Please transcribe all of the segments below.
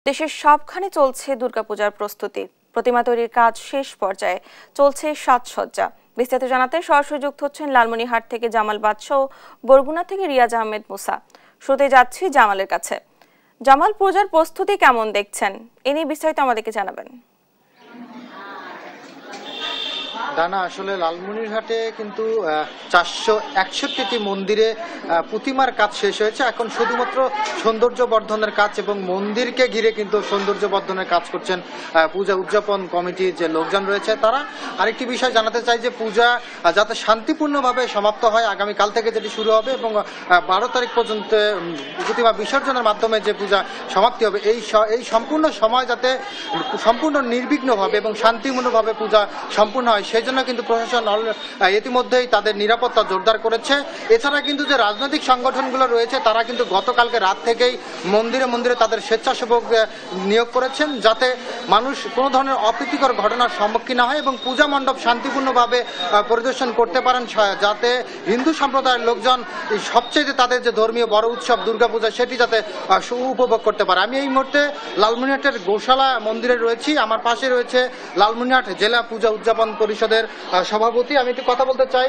দেশের সবখানে চলছে দুর্গাপূজার প্রস্তুতি। প্রতিমা তৈরির কাজ শেষ পর্যায়ে, চলছে সাজসজ্জা। বিস্তারিত জানাতে সরাসরি যুক্ত হচ্ছেন লালমনিরহাট থেকে জামাল বাদশা ও বরগুনা থেকে রিয়াজ আহমেদ মুসা। শুরুতে যাচ্ছি জামালের কাছে। জামাল, পূজার প্রস্তুতি কেমন দেখছেন, এ নিয়ে বিস্তারিত আমাদেরকে জানাবেন। ডানা, আসলে লালমনিরহাটে কিন্তু 461টি মন্দিরে প্রতিমার কাজ শেষ হয়েছে। এখন শুধুমাত্র সৌন্দর্য বর্ধনের কাজ এবং মন্দিরকে ঘিরে কিন্তু সৌন্দর্য বর্ধনের কাজ করছেন পূজা উদযাপন কমিটির যে লোকজন রয়েছে তারা। আরেকটি বিষয় জানাতে চাই যে পূজা যাতে শান্তিপূর্ণভাবে সমাপ্ত হয়, আগামীকাল থেকে যেটি শুরু হবে এবং 12 তারিখ পর্যন্ত প্রতিমা বিসর্জনের মাধ্যমে যে পূজা সমাপ্তি হবে, এই সম্পূর্ণ সময় যাতে সম্পূর্ণ নির্বিঘ্নভাবে এবং শান্তিপূর্ণভাবে পূজা সম্পূর্ণ হয়, সেই জন্য কিন্তু প্রশাসন ইতিমধ্যেই তাদের নিরাপত্তা জোরদার করেছে। এছাড়া কিন্তু যে রাজনৈতিক সংগঠনগুলো রয়েছে তারা কিন্তু গতকালকে রাত থেকেই মন্দিরে মন্দিরে তাদের স্বেচ্ছাসেবক নিয়োগ করেছেন, যাতে মানুষ কোনো ধরনের অপ্রীতিকর ঘটনার সম্মুখীন না হয় এবং পূজা মণ্ডপ শান্তিপূর্ণভাবে পরিদর্শন করতে পারেন, যাতে হিন্দু সম্প্রদায়ের লোকজন সবচেয়ে তাদের যে ধর্মীয় বড় উৎসব দুর্গাপূজা সেটি যাতে উপভোগ করতে পারে। আমি এই মুহূর্তে লালমনিরহাটের গোশালা মন্দিরে রয়েছি। আমার পাশে রয়েছে লালমনিরহাট জেলা পূজা উদযাপন পরিষদের সভাপতি। আমি একটু কথা বলতে চাই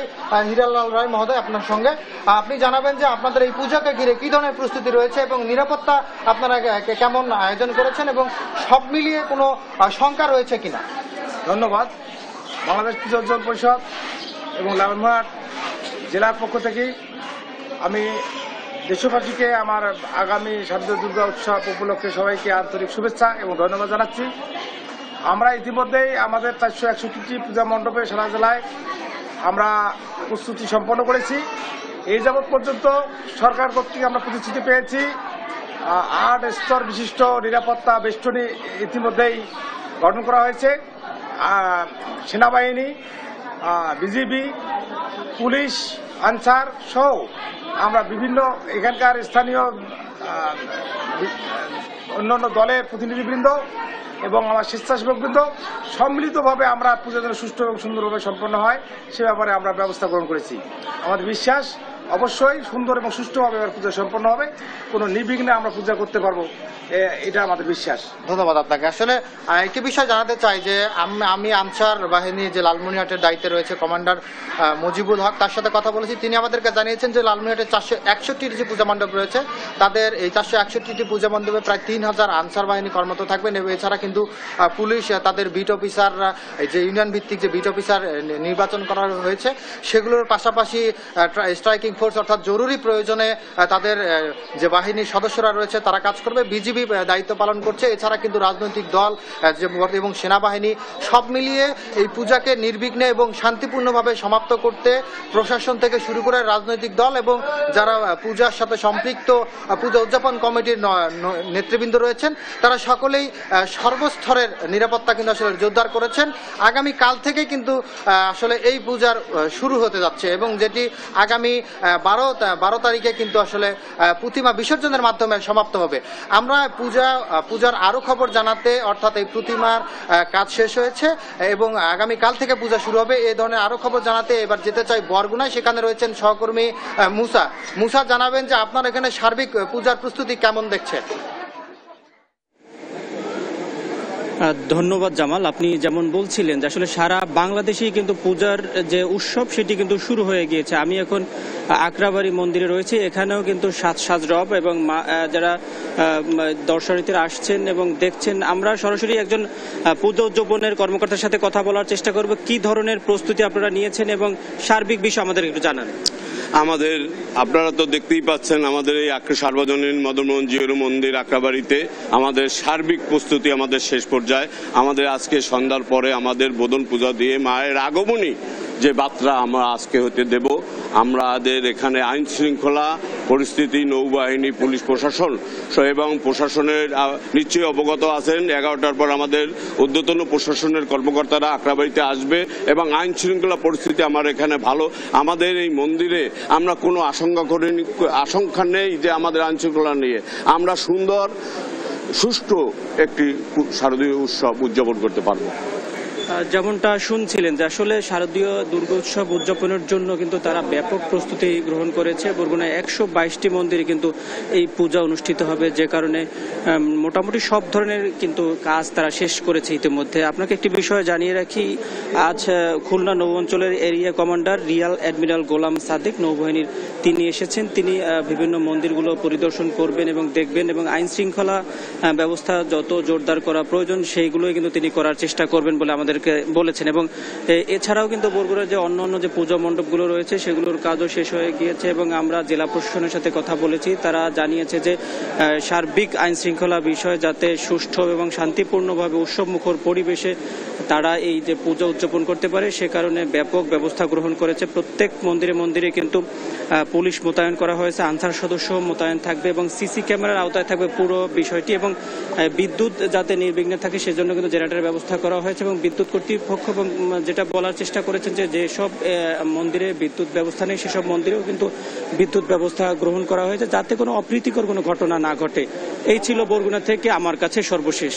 হিরালাল রায় মহোদয় আপনার সঙ্গে। আপনি জানাবেন যে আপনাদের এই পূজাকে ঘিরে কি ধরনের প্রস্তুতি রয়েছে এবং নিরাপত্তা আপনারা কেমন আয়োজন করেছেন এবং সব মিলিয়ে কোনো শঙ্কা রয়েছে কিনা। ধন্যবাদ। বাংলাদেশ পূজা উদযাপন পরিষদ এবং লালমনিরহাট জেলার পক্ষ থেকে আমি দেশবাসীকে আমার আগামী শারদীয় দুর্গা উৎসব উপলক্ষে সবাইকে আন্তরিক শুভেচ্ছা এবং ধন্যবাদ জানাচ্ছি। আমরা ইতিমধ্যেই আমাদের 461টি পূজা মণ্ডপে সারা জেলায় আমরা প্রস্তুতি সম্পন্ন করেছি। এই যাবৎ পর্যন্ত সরকার কর্তৃক আমরা প্রতিশ্রুতি পেয়েছি 8 স্তর বিশিষ্ট নিরাপত্তা বেষ্টনী ইতিমধ্যেই গঠন করা হয়েছে। সেনাবাহিনী, বিজিবি, পুলিশ, আনসার সহ আমরা বিভিন্ন এখানকার স্থানীয় অন্যান্য দলের প্রতিনিধিবৃন্দ এবং আমার স্বেচ্ছাসেবকবৃন্দ সম্মিলিতভাবে আমরা পূজা যেন সুষ্ঠু এবং সুন্দরভাবে সম্পন্ন হয় সে ব্যাপারে আমরা ব্যবস্থা গ্রহণ করেছি। আমাদের বিশ্বাস অবশ্যই সুন্দর এবং সুষ্ঠুভাবে এবার পূজা সম্পন্ন হবে, কোনো নির্বিঘ্নে আমরা পূজা করতে পারবো, এটা আমাদের বিশ্বাস। ধন্যবাদ আপনাকে। আসলে একটি বিষয় জানাতে চাই যে আমি আনসার বাহিনী যে লালমনিরহাটের দায়িত্বে রয়েছে কমান্ডার মুজিবুল হক, তার সাথে কথা বলেছি। তিনি আমাদেরকে জানিয়েছেন যে লালমনিরহাটে 461টি যে পূজা মণ্ডপ রয়েছে তাদের এই 461টি পূজা মণ্ডপে প্রায় 3000 আনসার বাহিনী কর্মরত থাকবেন এবং এছাড়া কিন্তু পুলিশ তাদের বিট অফিসার, যে ইউনিয়ন ভিত্তিক যে বিট অফিসার নির্বাচন করা হয়েছে সেগুলোর পাশাপাশি স্ট্রাইকিং ফোর্স অর্থাৎ জরুরি প্রয়োজনে তাদের যে বাহিনীর সদস্যরা রয়েছে তারা কাজ করবে। বিজিবি দায়িত্ব পালন করছে। এছাড়া কিন্তু রাজনৈতিক দল এবং সেনাবাহিনী সব মিলিয়ে এই পূজাকে নির্বিঘ্নে এবং শান্তিপূর্ণভাবে সমাপ্ত করতে প্রশাসন থেকে শুরু করে রাজনৈতিক দল এবং যারা পূজার সাথে সম্পৃক্ত পূজা উদযাপন কমিটির নেতৃবৃন্দ রয়েছেন তারা সকলেই সর্বস্তরের নিরাপত্তা কিন্তু আসলে জোরদার করেছেন। আগামী কাল থেকে কিন্তু আসলে এই পূজার শুরু হতে যাচ্ছে এবং যেটি আগামী 12 তারিখে কিন্তু আসলে প্রতিমা বিসর্জনের মাধ্যমে সমাপ্ত হবে। আমরা পূজার আরো খবর জানাতে, অর্থাৎ এই প্রতিমার কাজ শেষ হয়েছে এবং আগামী কাল থেকে পূজা শুরু হবে, এই ধরনের আরো খবর জানাতে এবার যেতে চাই বরগুনায়। সেখানে রয়েছেন সহকর্মী মুসা। জানাবেন যে আপনার এখানে সার্বিক পূজার প্রস্তুতি কেমন দেখছেন। ধন্যবাদ জামাল। আপনি যেমন বলছিলেন যে আসলে সারা বাংলাদেশেই কিন্তু পূজার যে উৎসব সেটি কিন্তু শুরু হয়ে গিয়েছে। আমি এখন আকরাবাড়ি মন্দিরে রয়েছে, এখানেও কিন্তু সাজ রব এবং যারা দর্শনার্থীরা আসছেন এবং দেখছেন। আমরা সরাসরি একজন পূজা উদযাপনের কর্মকর্তার সাথে কথা বলার চেষ্টা করব। কি ধরনের প্রস্তুতি আপনারা নিয়েছেন এবং সার্বিক বিষয় আমাদের একটু জানান। আপনারা তো দেখতেই পাচ্ছেন আমাদের এই সার্বজনীন মদনমোহন জিয়র মন্দির আকরাবাড়িতে আমাদের সার্বিক প্রস্তুতি আমাদের শেষ পর্যায়ে। আমাদের আজকে সন্ধ্যার পরে আমাদের বোধন পূজা দিয়ে মায়ের আগমনী যে বার্তা আমরা আজকে হতে দেব। আমাদের এখানে আইন শৃঙ্খলা পরিস্থিতি, নৌবাহিনী, পুলিশ প্রশাসন এবং প্রশাসনের নিশ্চয়ই অবগত আছেন 11টার পর আমাদের ঊর্ধ্বতন প্রশাসনের কর্মকর্তারা আকরাবাড়িতে আসবে এবং আইন শৃঙ্খলা পরিস্থিতি আমার এখানে ভালো। আমাদের এই মন্দিরে আমরা কোনো আশঙ্কা নেই যে আমাদের আইন শৃঙ্খলা নিয়ে আমরা সুন্দর সুষ্ঠু একটি শারদীয় উৎসব উদযাপন করতে পারবো। যেমনটা শুনছিলেন যে আসলে শারদীয় দুর্গোৎসব উদযাপনের জন্য কিন্তু তারা ব্যাপক প্রস্তুতি গ্রহণ করেছে। বরগুনায় 122টি মন্দিরে কিন্তু এই পূজা অনুষ্ঠিত হবে, যে কারণে মোটামুটি সব ধরনের কিন্তু কাজ তারা শেষ করেছে ইতিমধ্যে। আপনাকে একটি বিষয় জানিয়ে রাখি, আজ খুলনা নৌ অঞ্চলের এরিয়া কমান্ডার রিয়াল অ্যাডমিরাল গোলাম সাদিক নৌবাহিনীর তিনি এসেছেন। তিনি বিভিন্ন মন্দিরগুলো পরিদর্শন করবেন এবং দেখবেন এবং আইন শৃঙ্খলা ব্যবস্থা যত জোরদার করা প্রয়োজন সেইগুলোই কিন্তু তিনি করার চেষ্টা করবেন বলে আমাদেরকে বলেছেন। এবং এছাড়াও কিন্তু বরগুনার যে অন্য যে পূজা মণ্ডপগুলো রয়েছে সেগুলোর কাজও শেষ হয়ে গিয়েছে এবং আমরা জেলা প্রশাসনের সাথে কথা বলেছি। তারা জানিয়েছে যে সার্বিক আইন শৃঙ্খলা বিষয় যাতে সুষ্ঠু এবং শান্তিপূর্ণভাবে উৎসবমুখর পরিবেশে তারা এই যে পূজা উদযাপন করতে পারে সে কারণে ব্যাপক ব্যবস্থা গ্রহণ করেছে। প্রত্যেক মন্দিরে মন্দিরে কিন্তু পুলিশ মোতায়েন করা হয়েছে, আনসার সদস্য মোতায়েন থাকবে এবং সিসি ক্যামেরার আওতায় থাকবে পুরো বিষয়টি। এবং বিদ্যুৎ যাতে নির্বিঘ্নে থাকে সেজন্য কিন্তু জেনারেটরের ব্যবস্থা করা হয়েছে এবং বিদ্যুৎ কর্তৃপক্ষ এবং যেটা বলার চেষ্টা করেছেন যে যেসব মন্দিরে বিদ্যুৎ ব্যবস্থা নেই সেসব মন্দিরেও কিন্তু বিদ্যুৎ ব্যবস্থা গ্রহণ করা হয়েছে যাতে কোনো অপ্রীতিকর কোনো ঘটনা না ঘটে। এই ছিল বরগুনা থেকে আমার কাছে সর্বশেষ।